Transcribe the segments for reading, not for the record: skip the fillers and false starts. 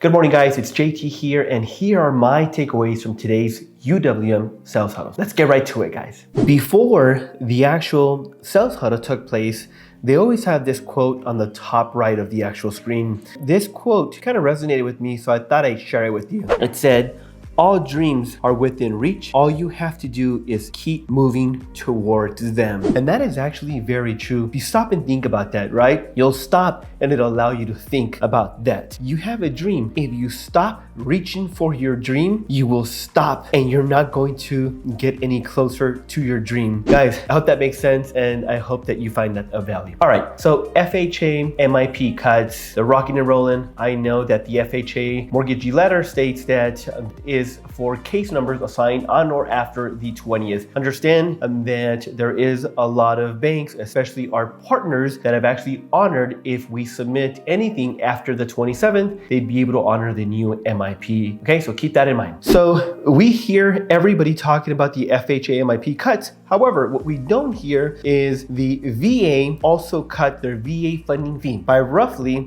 Good morning, guys. It's JT here, and here are my takeaways from today's UWM sales huddle. Let's get right to it, guys. Before the actual sales huddle took place, they always have this quote on the top right of the actual screen. This quote kind of resonated with me, so I thought I'd share it with you. It said, "All dreams are within reach. All you have to do is keep moving towards them." And that is actually very true. If you stop and think about that, right? You'll stop and it'll allow you to think about that. You have a dream. If you stop reaching for your dream, you will stop and you're not going to get any closer to your dream. Guys, I hope that makes sense and I hope that you find that of value. All right, so FHA MIP cuts, they're rocking and rolling. I know that the FHA mortgagee letter states that is for case numbers assigned on or after the 20th. Understand that there is a lot of banks, especially our partners, that have actually honored if we submit anything after the 27th, they'd be able to honor the new MIP. Okay, so keep that in mind. So we hear everybody talking about the FHA MIP cuts. However, what we don't hear is the VA also cut their VA funding fee by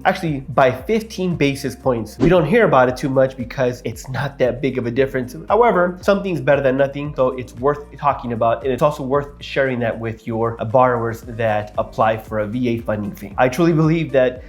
actually by 15 basis points. We don't hear about it too much because it's not that big of a difference. However, something's better than nothing, so it's worth talking about, and it's also worth sharing that with your borrowers that apply for a VA funding fee. I truly believe that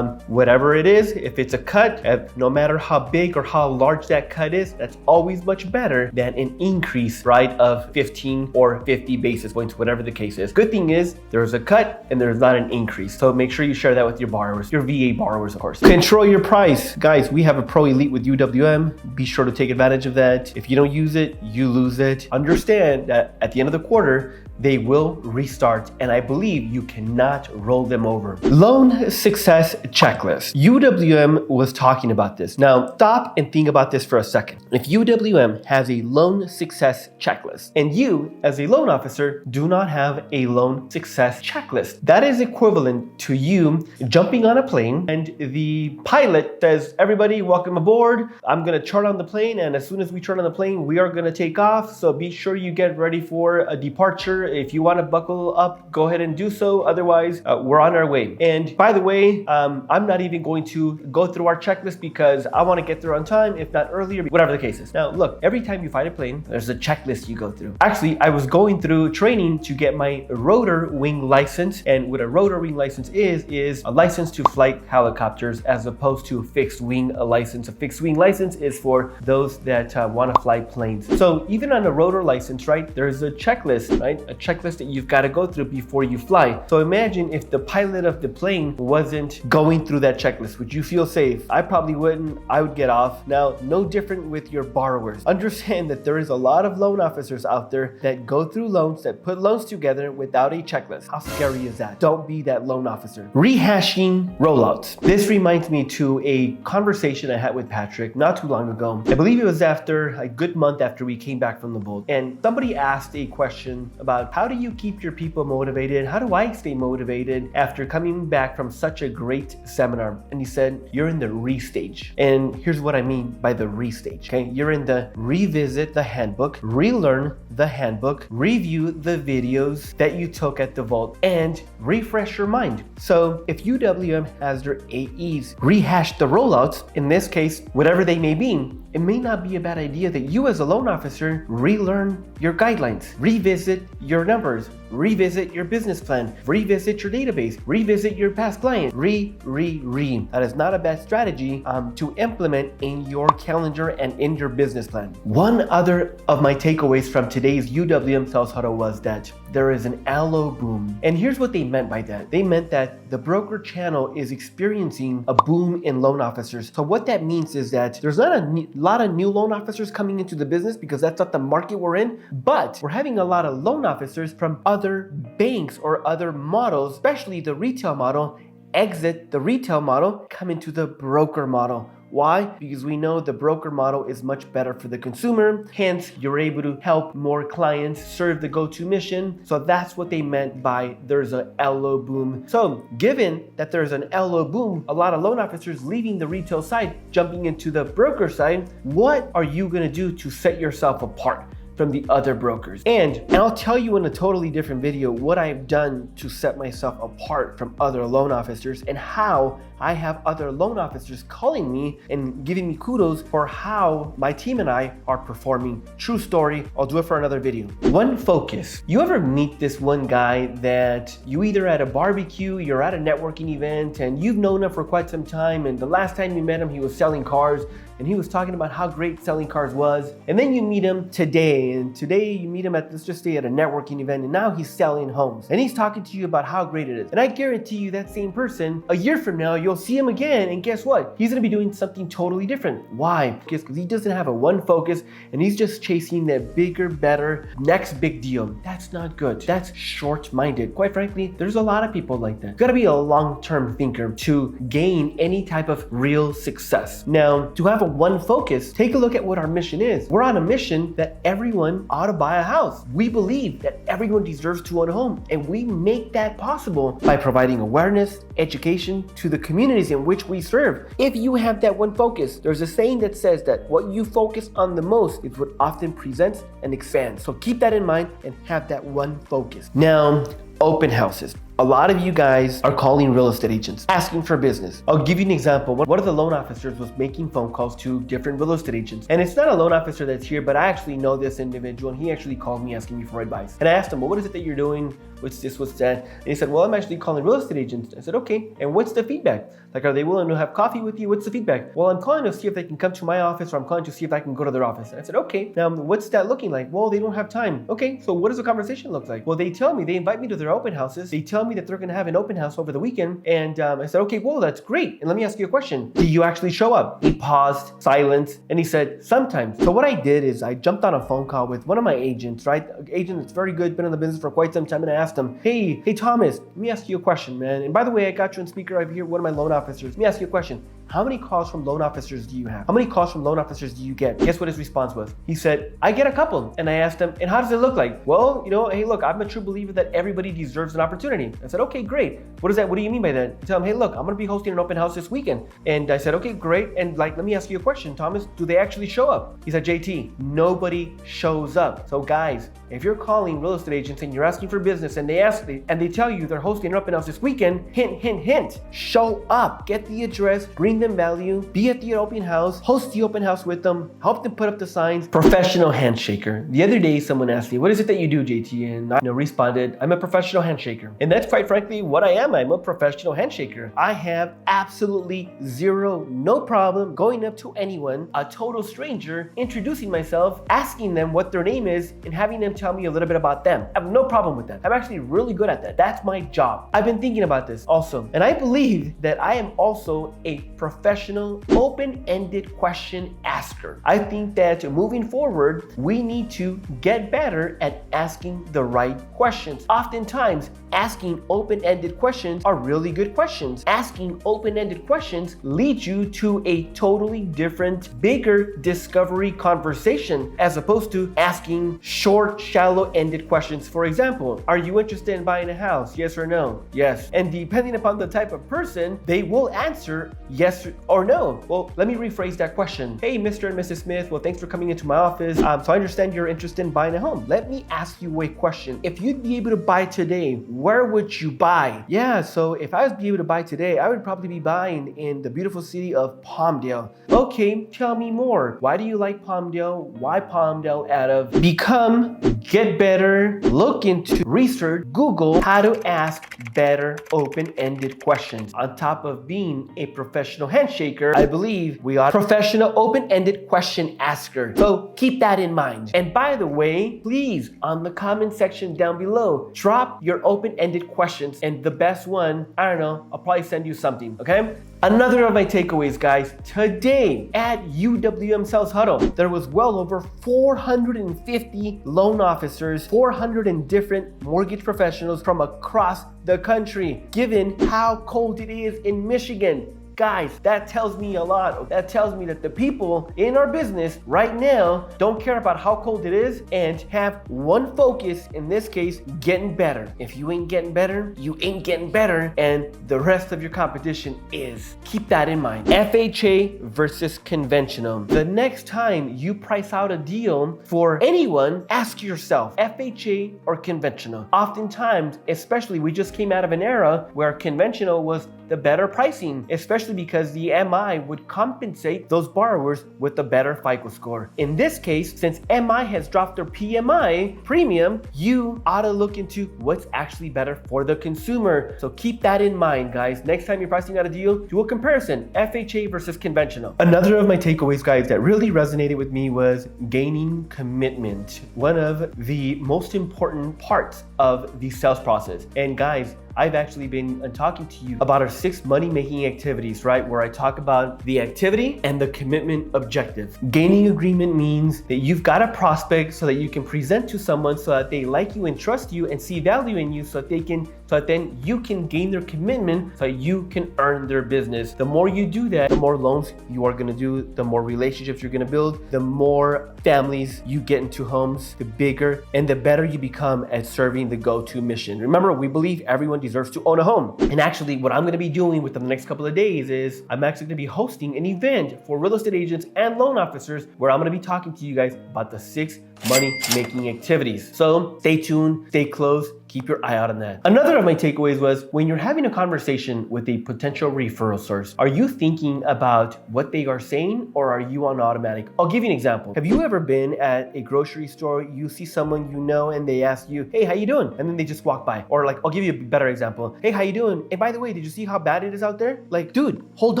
whatever it is, if it's a cut, no matter how big or how large that cut is, that's always much better than an increase, right, of 15 or 50 basis points, whatever the case is. Good thing is there's a cut and there's not an increase. So make sure you share that with your borrowers, your VA borrowers, of course. Control your price. Guys, we have a Pro Elite with UWM. Be sure to take advantage of that. If you don't use it, you lose it. Understand that at the end of the quarter, they will restart, and I believe you cannot roll them over. Loan success checklist. UWM was talking about this. Now, stop and think about this for a second. If UWM has a loan success checklist, and you, as a loan officer, do not have a loan success checklist, that is equivalent to you jumping on a plane, and the pilot says, "Everybody, welcome aboard. I'm gonna turn on the plane, and as soon as we turn on the plane, we are gonna take off. So be sure you get ready for a departure. If you want to buckle up, go ahead and do so. Otherwise, we're on our way. And by the way, I'm not even going to go through our checklist because I want to get there on time, if not earlier, whatever the case is." Now, look, every time you find a plane, there's a checklist you go through. Actually, I was going through training to get my rotor wing license. And what a rotor wing license is a license to fly helicopters as opposed to a fixed wing license. A fixed wing license is for those that want to fly planes. So even on a rotor license, right, there's a checklist, right? A checklist that you've got to go through before you fly. So imagine if the pilot of the plane wasn't going through that checklist. Would you feel safe? I probably wouldn't. I would get off. Now, no different with your borrowers. Understand that there is a lot of loan officers out there that go through loans, that put loans together without a checklist. How scary is that? Don't be that loan officer. Rehashing rollouts. This reminds me to a conversation I had with Patrick not too long ago. I believe it was after a good month after we came back from the Bolt, and somebody asked a question about how do you keep your people motivated? How do I stay motivated after coming back from such a great seminar? And he said, you're in the restage. And here's what I mean by the restage. Okay, you're in the revisit the handbook, relearn the handbook, review the videos that you took at the Vault, and refresh your mind. So if UWM has their AEs rehash the rollouts, in this case, whatever they may be, it may not be a bad idea that you as a loan officer relearn your guidelines, revisit your numbers, revisit your business plan, revisit your database, revisit your past clients, That is not a bad strategy to implement in your calendar and in your business plan. One other of my takeaways from today's UWM sales huddle was that there is an allo boom. And here's what they meant by that. They meant that the broker channel is experiencing a boom in loan officers. So what that means is that there's not a lot of new loan officers coming into the business because that's not the market we're in, but we're having a lot of loan officers from other banks or other models, especially the retail model, exit the retail model, come into the broker model. Why? Because we know the broker model is much better for the consumer. Hence, you're able to help more clients serve the go-to mission. So that's what they meant by there's a LO boom. So given that there's an LO boom, a lot of loan officers leaving the retail side, jumping into the broker side, what are you gonna do to set yourself apart from the other brokers? And I'll tell you in a totally different video what I've done to set myself apart from other loan officers and how I have other loan officers calling me and giving me kudos for how my team and I are performing. True story. I'll do it for another video. One focus. You ever meet this one guy that you either at a barbecue, you're at a networking event, and you've known him for quite some time, and the last time you met him, he was selling cars, and he was talking about how great selling cars was. And then you meet him today, and today you meet him at, let's just say, at a networking event, and now he's selling homes. And he's talking to you about how great it is. And I guarantee you that same person, a year from now, you'll see him again, and guess what? He's gonna be doing something totally different. Why? Because he doesn't have a one focus, and he's just chasing that bigger, better, next big deal. That's not good. That's short-minded. Quite frankly, there's a lot of people like that. You gotta be a long-term thinker to gain any type of real success. Now, to have a one focus, take a look at what our mission is. We're on a mission that everyone ought to buy a house. We believe that everyone deserves to own a home, and we make that possible by providing awareness, education to the communities in which we serve. If you have that one focus, there's a saying that says that what you focus on the most is what often presents and expands. So keep that in mind and have that one focus. Now, open houses. A lot of you guys are calling real estate agents, asking for business. I'll give you an example. One of the loan officers was making phone calls to different real estate agents. And it's not a loan officer that's here, but I actually know this individual, and he actually called me asking me for advice. And I asked him, well, what is it that you're doing? What's this, what's that? And he said, well, I'm actually calling real estate agents. I said, okay, and what's the feedback? Like, are they willing to have coffee with you? What's the feedback? Well, I'm calling to see if they can come to my office, or I'm calling to see if I can go to their office. And I said, okay, now what's that looking like? Well, they don't have time. Okay, so what does the conversation look like? Well, they tell me, they invite me to their open houses. They tell me that they're gonna have an open house over the weekend. And I said, okay, well, that's great. And let me ask you a question. Do you actually show up? He paused, silence, and he said, sometimes. So what I did is I jumped on a phone call with one of my agents, right? An agent that's very good, been in the business for quite some time. And I asked him, hey, Thomas, let me ask you a question, man. And by the way, I got you on speaker over here, one of my loan officers. Let me ask you a question. How many calls from loan officers do you have? How many calls from loan officers do you get? Guess what his response was? He said, I get a couple. And I asked him, and how does it look like? Well, hey, look, I'm a true believer that everybody deserves an opportunity. I said, okay, great. What is that? What do you mean by that? I tell him, hey, look, I'm going to be hosting an open house this weekend. And I said, okay, great. And let me ask you a question, Thomas. Do they actually show up? He said, JT, nobody shows up. So guys, if you're calling real estate agents and you're asking for business and they tell you they're hosting an open house this weekend, hint, hint, hint, show up, get the address, bring them value, be at the open house, host the open house with them, help them put up the signs. Professional handshaker. The other day, someone asked me, what is it that you do, JT? And I responded, I'm a professional handshaker. And that's quite frankly what I am. I'm a professional handshaker. I have absolutely no problem going up to anyone, a total stranger, introducing myself, asking them what their name is, and having them tell me a little bit about them. I have no problem with that. I'm actually really good at that. That's my job. I've been thinking about this also. And I believe that I am also a professional open-ended question asker. I think that moving forward, we need to get better at asking the right questions. Oftentimes, asking open-ended questions are really good questions. Asking open-ended questions leads you to a totally different, bigger discovery conversation as opposed to asking short, shallow-ended questions. For example, are you interested in buying a house? Yes or no? Yes. And depending upon the type of person, they will answer yes or no. Well, let me rephrase that question. Hey, Mr. and Mrs. Smith, well, thanks for coming into my office. So I understand you're interested in buying a home. Let me ask you a question. If you'd be able to buy today, where would you buy? Yeah, so if I was able to buy today, I would probably be buying in the beautiful city of Palmdale. Okay, tell me more. Why do you like Palmdale? Why Palmdale? Out of become, get better, look into, research, Google how to ask better open-ended questions. On top of being a professional handshaker, I believe we are professional open-ended question asker. So keep that in mind. And by the way, please, on the comment section down below, drop your open-ended questions, and the best one, I don't know, I'll probably send you something, okay? Another of my takeaways, guys, today at UWM Sales Huddle, there was well over 450 loan officers, 400 different mortgage professionals from across the country. Given how cold it is in Michigan, guys, that tells me a lot. That tells me that the people in our business right now don't care about how cold it is and have one focus, in this case, getting better. If you ain't getting better, you ain't getting better, and the rest of your competition is. Keep that in mind. FHA versus conventional. The next time you price out a deal for anyone, ask yourself, FHA or conventional? Oftentimes, especially, we just came out of an era where conventional was the better pricing, especially because the MI would compensate those borrowers with a better FICO score. In this case, since MI has dropped their PMI premium, you ought to look into what's actually better for the consumer. So keep that in mind, guys. Next time you're pricing out a deal, do a comparison, FHA versus conventional. Another of my takeaways, guys, that really resonated with me was gaining commitment. One of the most important parts of the sales process. And guys, I've actually been talking to you about our 6 money-making activities, right? Where I talk about the activity and the commitment objective. Gaining agreement means that you've got a prospect so that you can present to someone so that they like you and trust you and see value in you so that then you can gain their commitment so you can earn their business. The more you do that, the more loans you are gonna do, the more relationships you're gonna build, the more families you get into homes, the bigger and the better you become at serving the go-to mission. Remember, we believe everyone deserves to own a home. And actually, what I'm going to be doing within the next couple of days is I'm actually going to be hosting an event for real estate agents and loan officers where I'm going to be talking to you guys about the 6 money-making activities. So stay tuned, stay close, keep your eye out on that. Another of my takeaways was when you're having a conversation with a potential referral source, are you thinking about what they are saying or are you on automatic? I'll give you an example. Have you ever been at a grocery store, you see someone you know and they ask you, hey, how you doing? And then they just walk by. Or like, I'll give you a better example. Hey, how you doing? And by the way, did you see how bad it is out there? Like, dude, hold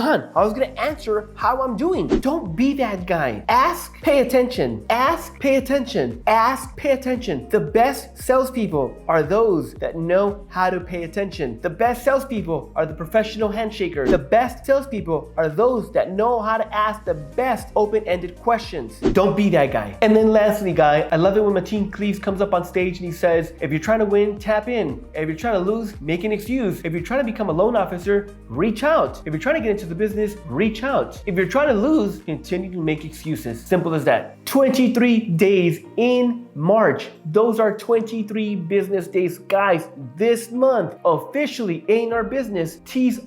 on. I was gonna answer how I'm doing. Don't be that guy. Ask, pay attention. Ask, pay attention. Ask, pay attention. The best salespeople are those that know how to pay attention. The best salespeople are the professional handshakers. The best salespeople are those that know how to ask the best open-ended questions. Don't be that guy. And then lastly, guy, I love it when Mateen Cleaves comes up on stage and he says, if you're trying to win, tap in. If you're trying to lose, make an excuse. If you're trying to become a loan officer, reach out. If you're trying to get into the business, reach out. If you're trying to lose, continue to make excuses. Simple as that. 23 days in March. Those are 23 business days. Guys, this month officially ain't our business. Kicks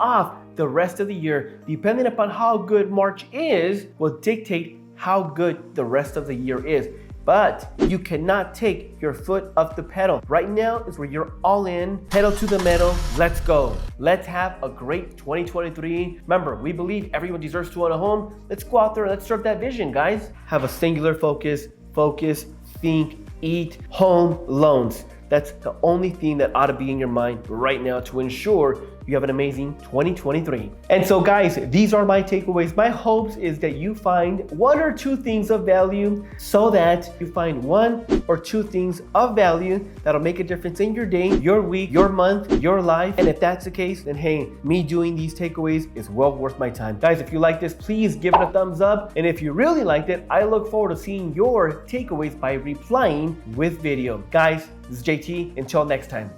off the rest of the year. Depending upon how good March is, will dictate how good the rest of the year is. But you cannot take your foot off the pedal. Right now is where you're all in, pedal to the metal, let's go. Let's have a great 2023. Remember, we believe everyone deserves to own a home. Let's go out there and let's serve that vision, guys. Have a singular focus, think, eat, home, loans. That's the only thing that ought to be in your mind right now to ensure you have an amazing 2023. And so guys, these are my takeaways. My hopes is that you find 1 or 2 things of value so that you find 1 or 2 things of value that'll make a difference in your day, your week, your month, your life. And if that's the case, then hey, me doing these takeaways is well worth my time. Guys, if you like this, please give it a thumbs up. And if you really liked it, I look forward to seeing your takeaways by replying with video. Guys, this is JT. Until next time.